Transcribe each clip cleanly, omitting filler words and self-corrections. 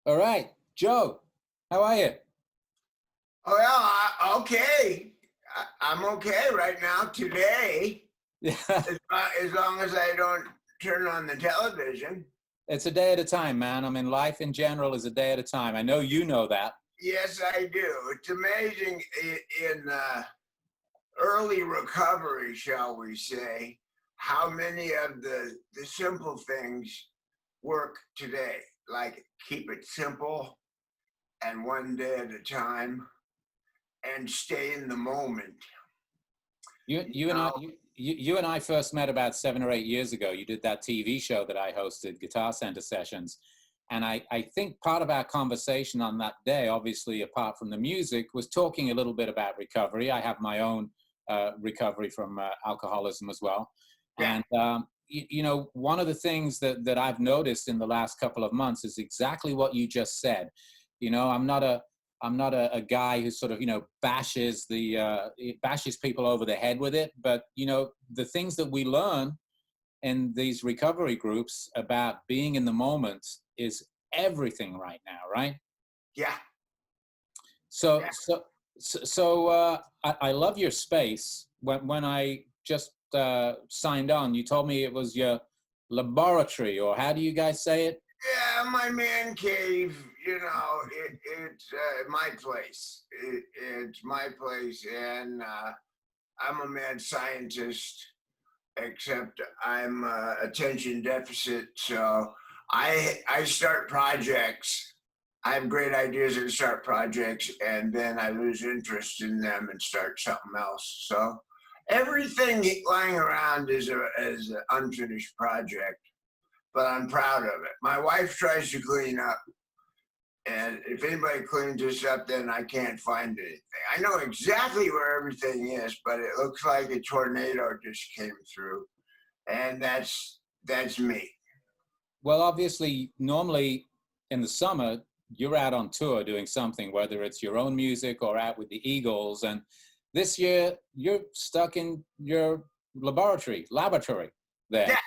All right, Joe, how are you? Oh yeah, okay. I'm okay right now today, Yeah, as long as I don't turn on the television. it's a day at a time, man. I mean, life in general is a day at a time. I know you know that. Yes, I do. It's amazing in early recovery, shall we say, how many of the simple things work today. Like keep it simple and one day at a time, and stay in the moment. You, You you and I, know, you and I first met about 7 or 8 years ago. You did that TV show that I hosted, Guitar Center Sessions, and I think part of our conversation on that day, obviously apart from the music, was talking a little bit about recovery. I have my own recovery from alcoholism as well, yeah. and one of the things that I've noticed in the last couple of months is exactly what you just said. I'm not a guy who sort of bashes people over the head with it, but the things that we learn in these recovery groups about being in the moment is everything right now, right? Yeah, So yeah. so I love your space. When I just signed on, you told me it was your laboratory, or how do you guys say it? Yeah, my man cave, it's my place. It's my place, and I'm a mad scientist, except I'm attention deficit. So I start projects. I have great ideas and start projects, and then I lose interest in them and start something else. So everything lying around is an unfinished project, but I'm proud of it. My wife tries to clean up, and if anybody cleans this up, then I can't find anything. I know exactly where everything is, but it looks like a tornado just came through, and that's me. Well, obviously, normally in the summer, you're out on tour doing something, whether it's your own music or out with the Eagles. And this year, you're stuck in your laboratory there. Yeah.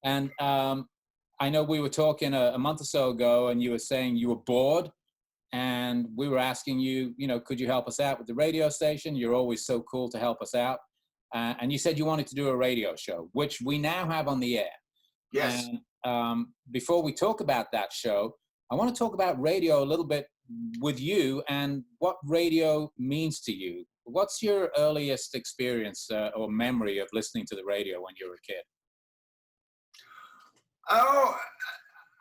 And I know we were talking a month or so ago, and you were saying you were bored. And we were asking you, could you help us out with the radio station? You're always so cool to help us out. And you said you wanted to do a radio show, which we now have on the air. Yes. And before we talk about that show, I want to talk about radio a little bit with you and what radio means to you. What's your earliest experience or memory of listening to the radio when you were a kid? Oh,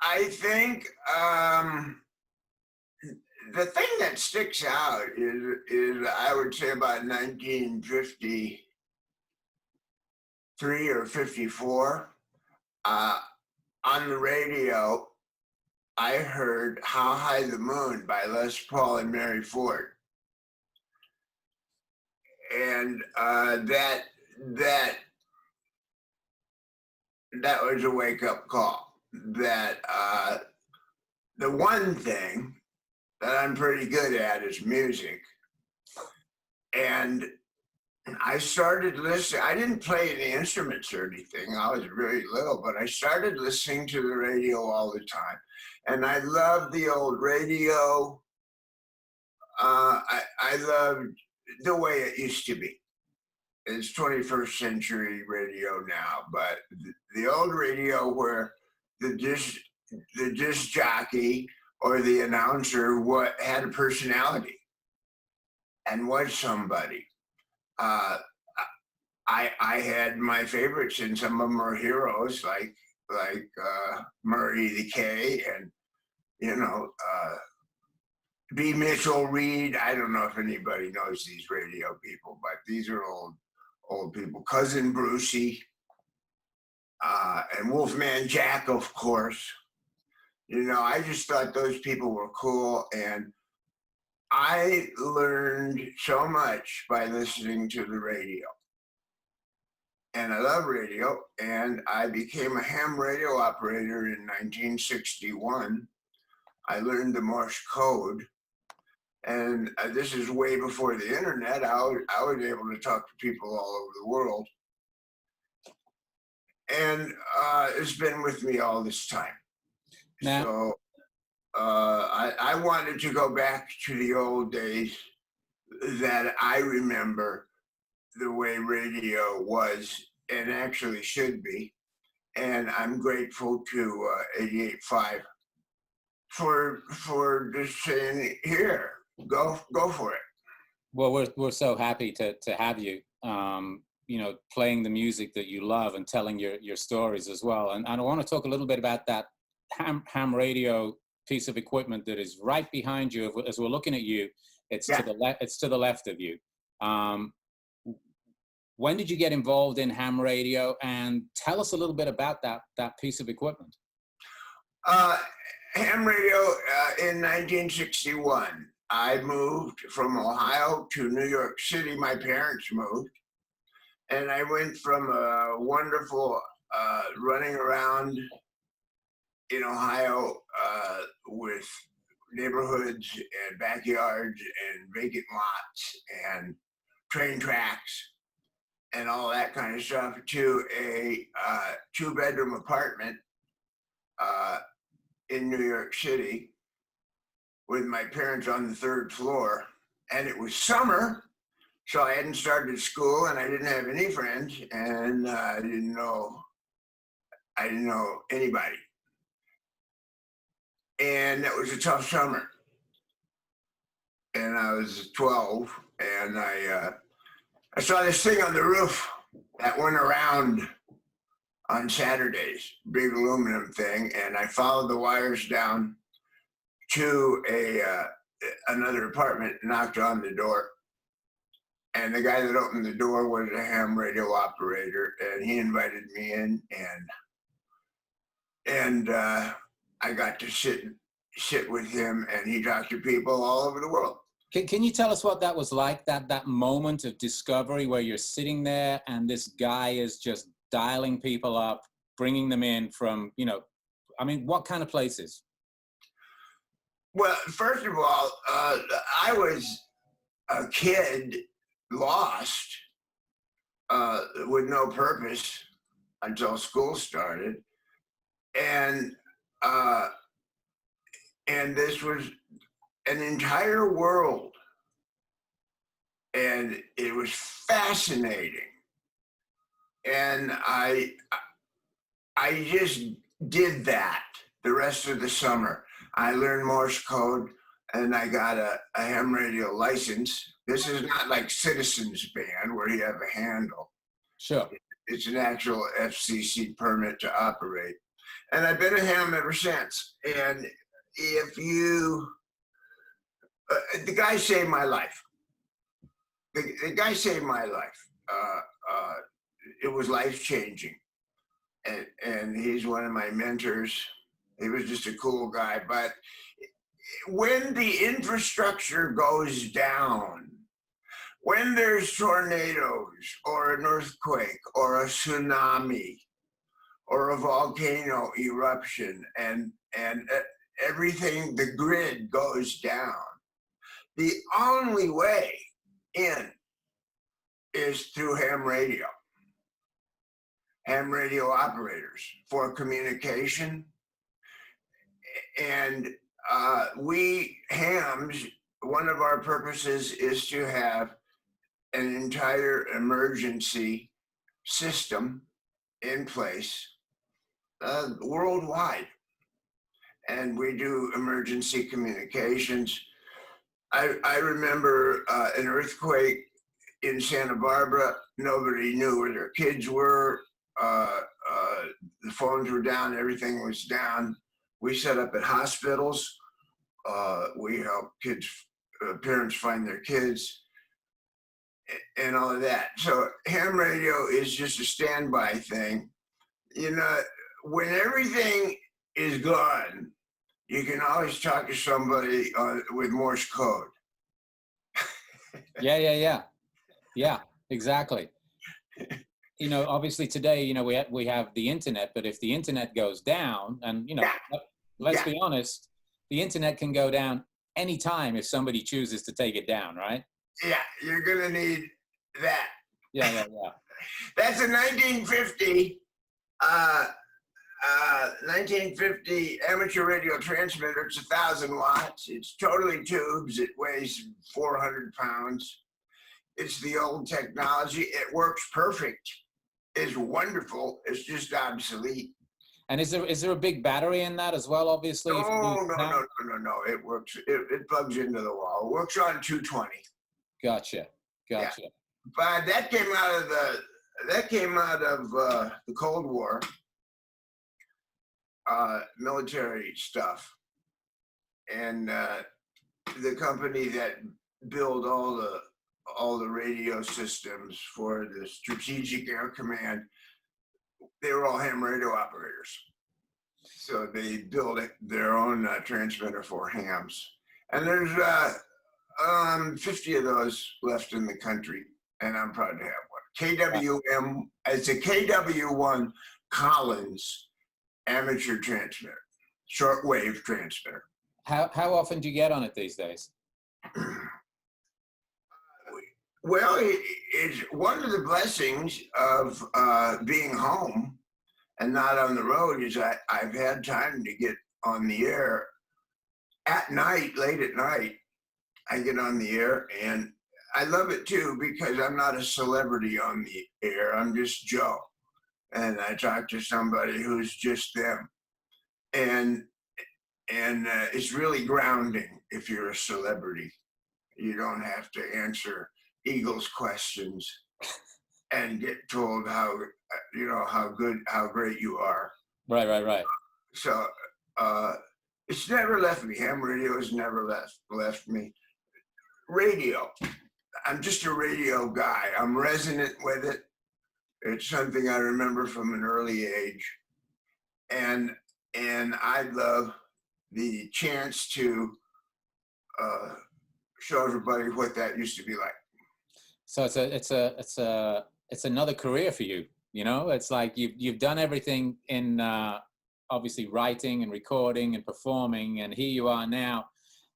I think the thing that sticks out is I would say about 1953 or 54. Uh, on the radio, I heard "How High the Moon" by Les Paul and Mary Ford, and that that was a wake up call. That the one thing that I'm pretty good at is music, and I started listening. I didn't play any instruments or anything. I was really little, but I started listening to the radio all the time, and I loved the old radio. I loved the way it used to be. It's 21st century radio now, but the old radio where the disc the disc jockey or the announcer what had a personality and was somebody. Uh, I had my favorites, and some of them are heroes like Murray the K and you know B. Mitchell Reed. I don't know if anybody knows these radio people, but these are old people. Cousin Brucey and Wolfman Jack, of course. I just thought those people were cool, and I learned so much by listening to the radio. And I love radio, and I became a ham radio operator in 1961. I learned the Morse code, and this is way before the internet. I was able to talk to people all over the world, and it's been with me all this time. Now, So I wanted to go back to the old days that I remember, the way radio was and actually should be. And I'm grateful to 88.5 for just saying, here, go for it. Well, we're so happy to have you, playing the music that you love and telling your stories as well. And I want to talk a little bit about that ham radio piece of equipment that is right behind you. As we're looking at you, it's Yeah. to the left. It's to the left of you. When did you get involved in ham radio? And tell us a little bit about that piece of equipment. Ham radio in 1961. I moved from Ohio to New York City. My parents moved. And I went from a wonderful running around in Ohio with neighborhoods and backyards and vacant lots and train tracks and all that kind of stuff to a 2-bedroom apartment in New York City with my parents on the 3rd floor. And it was summer, so I hadn't started school and I didn't have any friends, and I didn't know anybody. And that was a tough summer. And I was 12, and I saw this thing on the roof that went around on Saturdays, big aluminum thing, and I followed the wires down to another apartment, knocked on the door, and the guy that opened the door was a ham radio operator, and he invited me in, and I got to sit with him, and he talked to people all over the world. Can you tell us what that was like, that moment of discovery where you're sitting there and this guy is just dialing people up, bringing them in from, what kind of places? Well, first of all, I was a kid lost with no purpose until school started. And this was an entire world. And it was fascinating. And I just did that the rest of the summer. I learned Morse code, and I got a ham radio license. This is not like Citizens Band where you have a handle. Sure. It's an actual FCC permit to operate. And I've been a ham ever since. And if you, the guy saved my life. The guy saved my life. It was life-changing. And he's one of my mentors. He was just a cool guy. But when the infrastructure goes down, when there's tornadoes or an earthquake or a tsunami or a volcano eruption and everything, the grid goes down, the only way in is through ham radio operators for communication. And we hams, one of our purposes is to have an entire emergency system in place worldwide. And we do emergency communications. I remember an earthquake in Santa Barbara. Nobody knew where their kids were. The phones were down, everything was down. We set up at hospitals. We help parents find their kids and all of that. So ham radio is just a standby thing. When everything is gone, you can always talk to somebody with Morse code. Yeah, exactly. Obviously today, we have the internet, but if the internet goes down, and let's be honest, the internet can go down anytime if somebody chooses to take it down, right? Yeah, you're gonna need that. Yeah. That's a 1950. 1950 amateur radio transmitter. It's 1,000 watts. It's totally tubes. It weighs 400 pounds. It's the old technology. It works perfect. It's wonderful. It's just obsolete. And is there a big battery in that as well? Obviously. No. It works. It plugs into the wall. It works on 220. Gotcha. Yeah. But that came out of the Cold War. Military stuff, and the company that built all the radio systems for the Strategic Air Command, they were all ham radio operators, so they built their own transmitter for hams, and there's 50 of those left in the country, and I'm proud to have one. KWM, it's a KW1 Collins amateur transmitter, shortwave transmitter. How often do you get on it these days? Well, it's one of the blessings of being home and not on the road is I've had time to get on the air at night, late at night. I get on the air, and I love it too because I'm not a celebrity on the air. I'm just Joe. And I talk to somebody who's just them, and it's really grounding if you're a celebrity. You don't have to answer Eagles questions and get told how great you are. Right. So it's never left me. Ham radio has never left me. Radio, I'm just a radio guy. I'm resonant with it. It's something I remember from an early age, and I love the chance to show everybody what that used to be like. So it's another career for you. You know, it's like you've done everything in obviously writing and recording and performing, and here you are now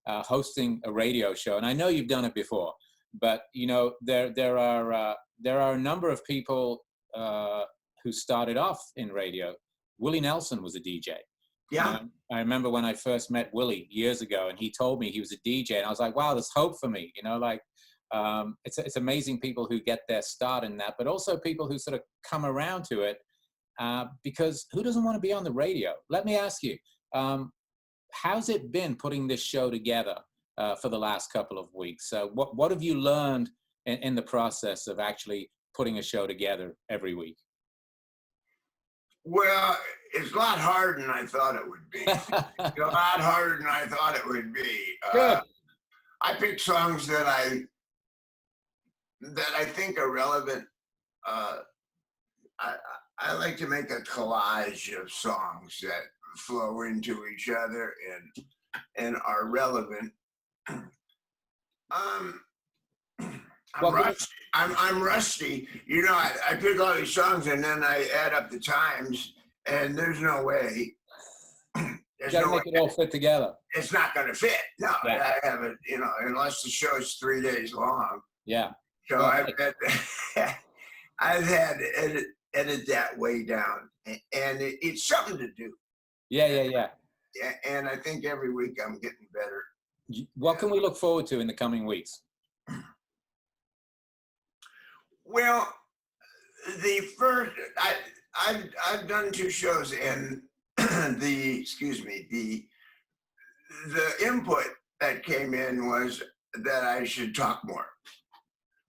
hosting a radio show. And I know you've done it before, but you know there are a number of people who started off in radio. Willie Nelson was a DJ. Yeah. I remember when I first met Willie years ago, and he told me he was a DJ, and I was like, wow, there's hope for me. You know, like it's amazing people who get their start in that, but also people who sort of come around to it because who doesn't want to be on the radio? Let me ask you, how's it been putting this show together for the last couple of weeks? What have you learned in the process of actually putting a show together every week? Well, it's a lot harder than I thought it would be. It's a lot harder than I thought it would be. Good. I picked songs that I think are relevant. I like to make a collage of songs that flow into each other and are relevant. I'm rusty. You know, I pick all these songs and then I add up the times, and there's no way. You gotta make it all fit together. It's not going to fit. No, Yeah. I haven't. You know, unless the show is 3 days long. Yeah. So I've had to edit that way down, and it's something to do. Yeah. And I think every week I'm getting better. What can we look forward to in the coming weeks? Well, the first I've done 2 shows, and the input that came in was that I should talk more.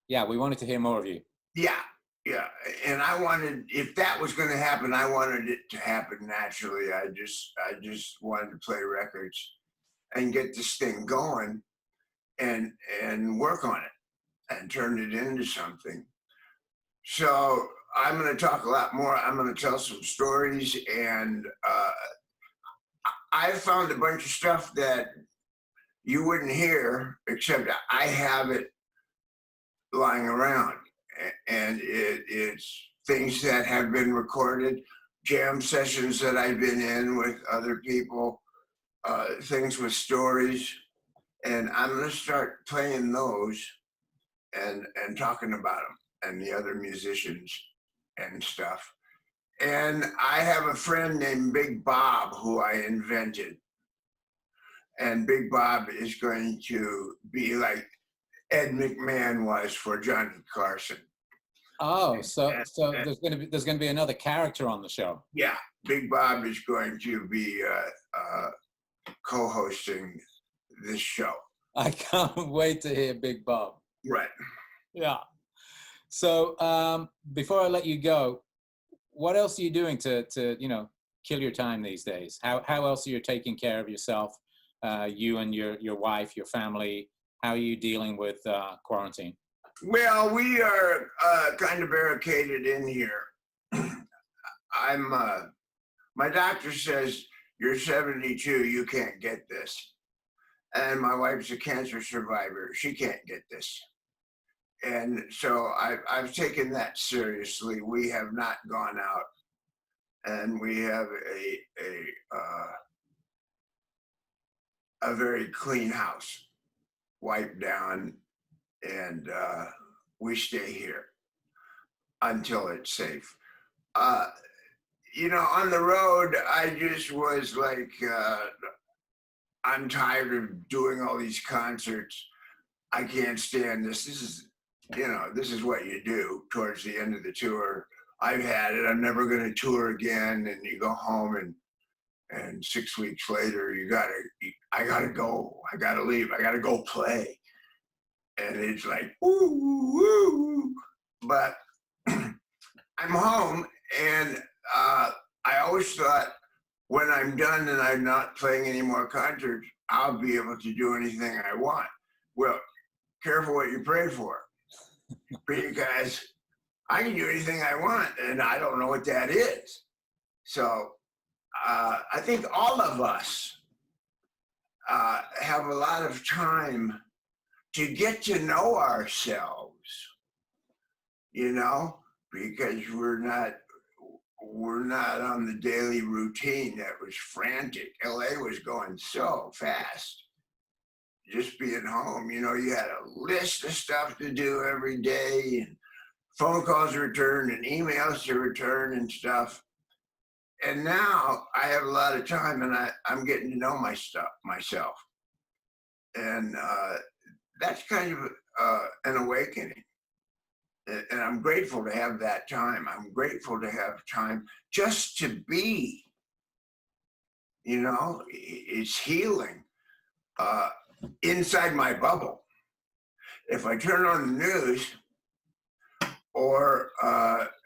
Yeah, we wanted to hear more of you. Yeah, and I wanted, if that was going to happen, I wanted it to happen naturally. I just wanted to play records and get this thing going, and work on it and turn it into something. So I'm going to talk a lot more. I'm going to tell some stories, and I found a bunch of stuff that you wouldn't hear, except I have it lying around, and it's things that have been recorded, jam sessions that I've been in with other people, things with stories, and I'm going to start playing those and talking about them and the other musicians and stuff. And I have a friend named Big Bob who I invented. And Big Bob is going to be like Ed McMahon was for Johnny Carson. Oh, so And there's gonna be another character on the show. yeah, Big Bob is going to be co-hosting this show. I can't wait to hear Big Bob. Right. Yeah. So before I let you go, what else are you doing to kill your time these days? How else are you taking care of yourself? You and your wife, your family. How are you dealing with quarantine? Well, we are kind of barricaded in here. I'm. My doctor says you're 72. You can't get this, and my wife's a cancer survivor. She can't get this, and so I've taken that seriously. We have not gone out, and we have a very clean house, wiped down, and we stay here until it's safe. On the road, I just was like, I'm tired of doing all these concerts. I can't stand this. This is what you do towards the end of the tour. I've had it. I'm never going to tour again. And you go home and 6 weeks later, I gotta go. I gotta leave. I gotta go play. And it's like, ooh, woo. But I'm home, and I always thought when I'm done and I'm not playing any more concerts, I'll be able to do anything I want. Well, careful what you pray for, because I can do anything I want, and I don't know what that is. So I think all of us have a lot of time to get to know ourselves, because we're not on the daily routine that was frantic. LA was going so fast. Just being home, you had a list of stuff to do every day, and phone calls to return and emails to return and stuff. And now I have a lot of time, and I'm getting to know myself. And that's kind of an awakening. And I'm grateful to have that time. I'm grateful to have time just to be. It's healing inside my bubble. If I turn on the news or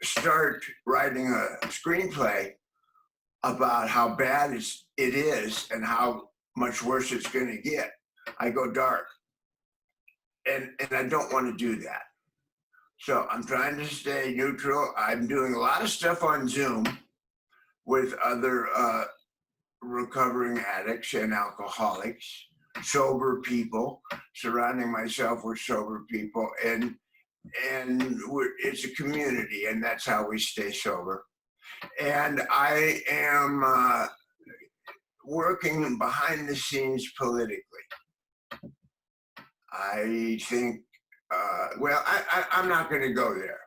start writing a screenplay about how bad it is and how much worse it's going to get, I go dark. And I don't want to do that. So I'm trying to stay neutral. I'm doing a lot of stuff on Zoom with other recovering addicts and alcoholics, sober people, surrounding myself with sober people. And it's a community, and that's how we stay sober. And I am working behind the scenes politically. I think, I'm not going to go there.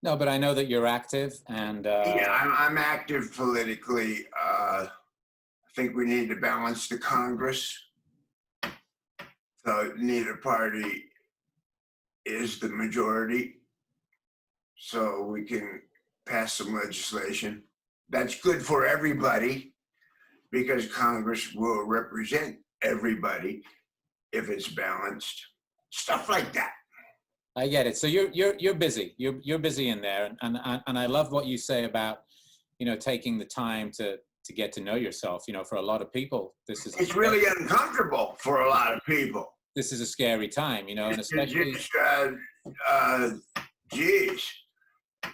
No, but I know that you're active, and yeah, I'm active politically. I think we need to balance the Congress. So neither party is the majority, so we can pass some legislation that's good for everybody, because Congress will represent everybody if it's balanced. Stuff like that. I get it. So you're busy. You're busy in there, and I love what you say about taking the time to get to know yourself. For a lot of people, it's really uncomfortable for a lot of people. This is a scary time, and especially geez,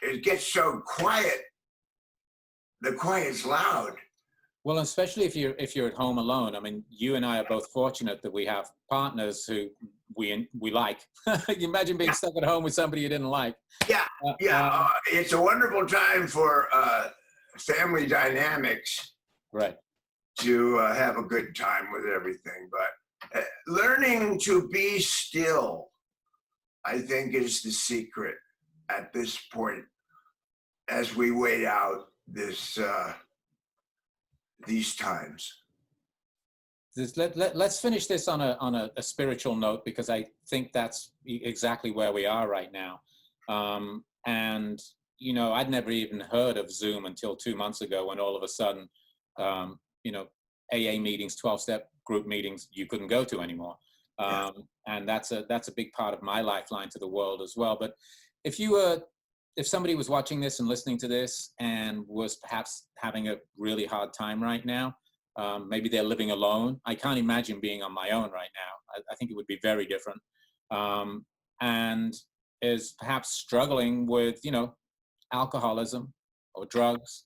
it gets so quiet. The quiet's loud. Well, especially if you're at home alone. I mean, you and I are both fortunate that we have partners who we like. You imagine being stuck at home with somebody you didn't like. Yeah, it's a wonderful time for family dynamics. Right. To have a good time with everything, but learning to be still, I think, is the secret at this point. as we wait out these times. Let's finish this on a spiritual note, because I think that's exactly where we are right now. And you know, I'd never even heard of Zoom until 2 months ago, when all of a sudden, you know, AA meetings, 12-step group meetings, you couldn't go to anymore. And that's a big part of my lifeline to the world as well. But if somebody was watching this and listening to this and was perhaps having a really hard time right now, maybe they're living alone. I can't imagine being on my own right now. I think it would be very different. And is perhaps struggling with, you know, alcoholism or drugs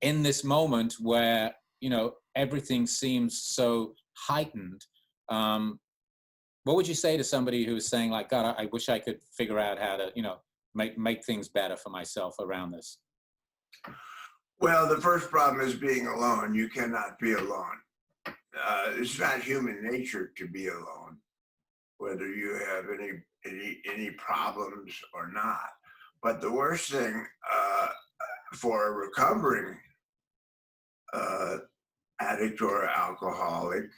in this moment where, you know, everything seems so heightened. What would you say to somebody who's saying, like, God, I wish I could figure out how to, you know, make things better for myself around this? Well, the first problem is being alone. You cannot be alone. It's not human nature to be alone, whether you have any problems or not. But the worst thing for a recovering addict or alcoholic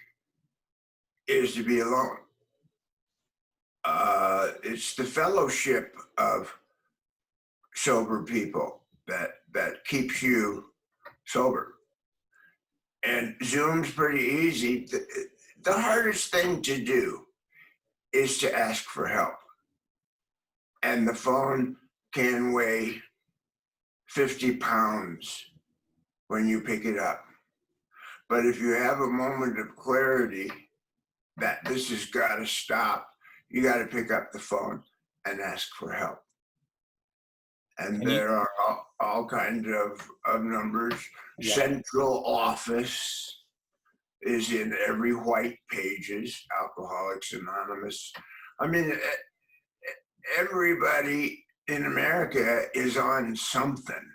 is to be alone. It's the fellowship of sober people that keeps you sober. And Zoom's pretty easy. The hardest thing to do is to ask for help. And the phone can weigh 50 pounds when you pick it up. But if you have a moment of clarity that this has got to stop, you got to pick up the phone and ask for help. And there are all kinds of numbers. Yeah. Central office is in every white pages, Alcoholics Anonymous. I mean, everybody in America is on something.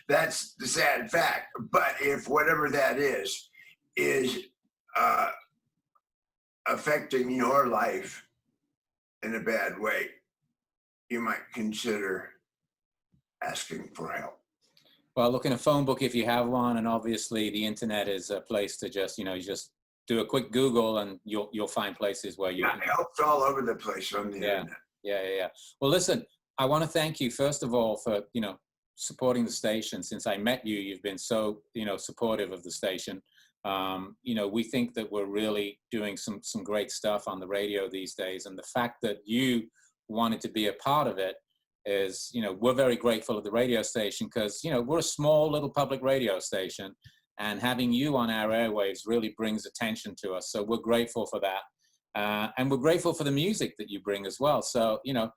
That's the sad fact. But if whatever that is affecting your life in a bad way, you might consider asking for help. Well, look in a phone book if you have one, and obviously the internet is a place to just, you know, you just do a quick Google and you'll find places where you can. Help's all over the place on the internet. Yeah. Well, listen, I want to thank you first of all for, you know, supporting the station. Since I met you, you've been so, you know, supportive of the station. You know, we think that we're really doing some great stuff on the radio these days, and the fact that you wanted to be a part of it is, you know, we're very grateful of the radio station, because, you know, we're a small little public radio station, and having you on our airwaves really brings attention to us. So we're grateful for that. And we're grateful for the music that you bring as well. So, you know,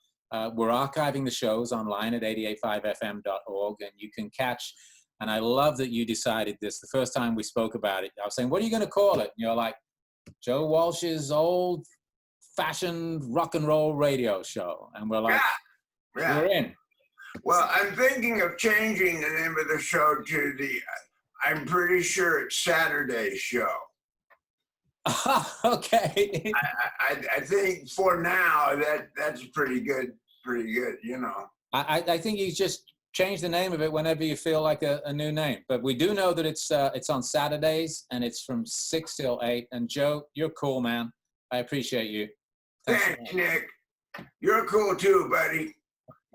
we're archiving the shows online at 885fm.org, and you can catch, and I love that you decided this the first time we spoke about it. I was saying, what are you going to call it? And you're like, Joe Walsh's old fashioned rock and roll radio show. And we're like, yeah. We're in. Well, I'm thinking of changing the name of the show to I'm pretty sure it's Saturday Show. Okay. I think for now that's pretty good, you know. I think you just change the name of it whenever you feel like a new name. But we do know that it's on Saturdays, and it's from 6 till 8. And Joe, you're cool, man. I appreciate you. Thanks, Nick. You're cool too, buddy.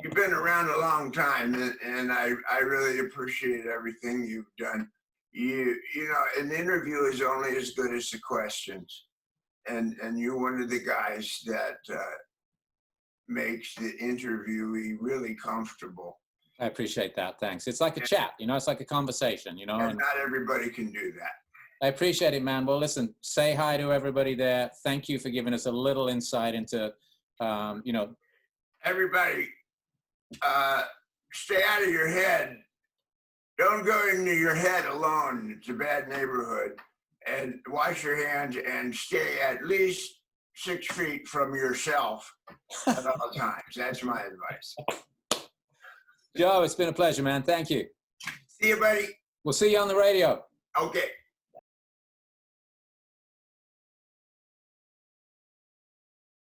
You've been around a long time, and I really appreciate everything you've done. You know, an interview is only as good as the questions, and you're one of the guys that makes the interviewee really comfortable. I appreciate that. Thanks. It's like a chat, you know, it's like a conversation, you know. And not everybody can do that. I appreciate it, man. Well, listen, say hi to everybody there. Thank you for giving us a little insight into, you know. Everybody, stay out of your head. Don't go into your head alone. It's a bad neighborhood. And wash your hands and stay at least 6 feet from yourself at all times. That's my advice. Joe, it's been a pleasure, man. Thank you. See you, buddy. We'll see you on the radio. Okay.